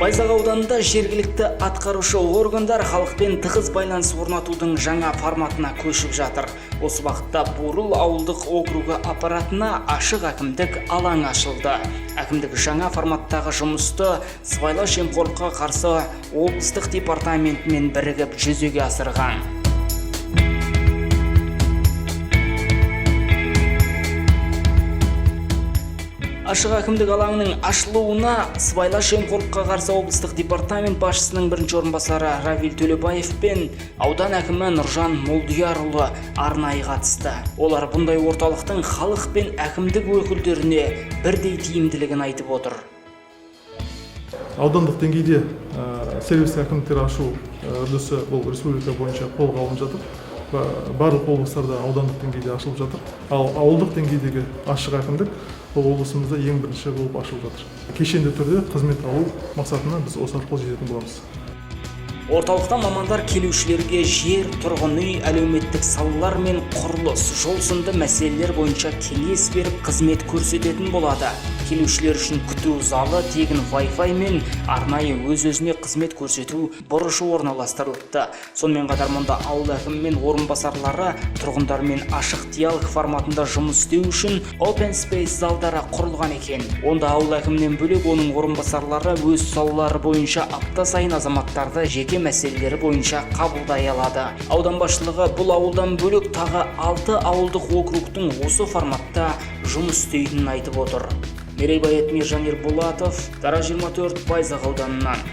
Байзақ ауданында жергілікті атқарушы органдар халықпен тығыз байланыс орнатудың жаңа форматына көшіп жатыр. Осы уақытта Бурыл ауылдық округі аппаратына ашық әкімдік алаң ашылды. Әкімдік жаңа форматтағы жұмысты сыбайлас жемқорлыққа қарсы облыстық департаментімен бірігіп жүзеге асырған. Ашық әкімдік алаңының ашылуына сыбайлас жемқорлыққа қарсы облыстық департамент басшысының бірінші орынбасары Равиль Төлебаев пен аудан әкімі Нұржан Молдиярұлы арнайы қатысты. Олар бұндай орталықтың халық пен әкімдік өкілдеріне бірдей тиімділігін айтып отыр. Аудандық деңгейде сервистік әкімдіктер ашу үрдісі бұл республика бойынша қолға алынып жатыр. Барлық облыстарда аудандық деңгейде ашылып жатыр. Ал ауылдық деңгейдегі ашық әкімдік бұл облысымызда ең бірінші болып ашылып жатыр. Кешенді түрде қызмет алу мақсатына біз осы арқылы жететін боламыз. Орталықта мамандар келушілерге жер, тұрғын үй, әлеуметтік салалар мен құрылыс, жол сынды мәселелер бойынша кеңес беріп қызмет көрсететін болады. Келушілер үшін күту залы, тегін Wi-Fi мен арнайы өз-өзіне қызмет көрсету бұрышы орналастырылыпты. Сонымен қатар мұнда ауыл әкімі мен орынбасарлары тұрғындармен ашық диалог форматында жұмыс істеу үшін Open Space залдары құрылған екен. Онда ауыл әкімінен бөлек оның орынбасарлары өз салалары бойынша апта сайын азаматтарды жеке мәселелері бойынша қабылдай алады. Аудан басшылығы бұл ауылдан бөлек тағы 6 ауылдық округтың осы форматта жұмыс істейтінін айтып отыр. Мерей Байетмир Жанер Булатов, Тара 24 Байзақ ауданынан.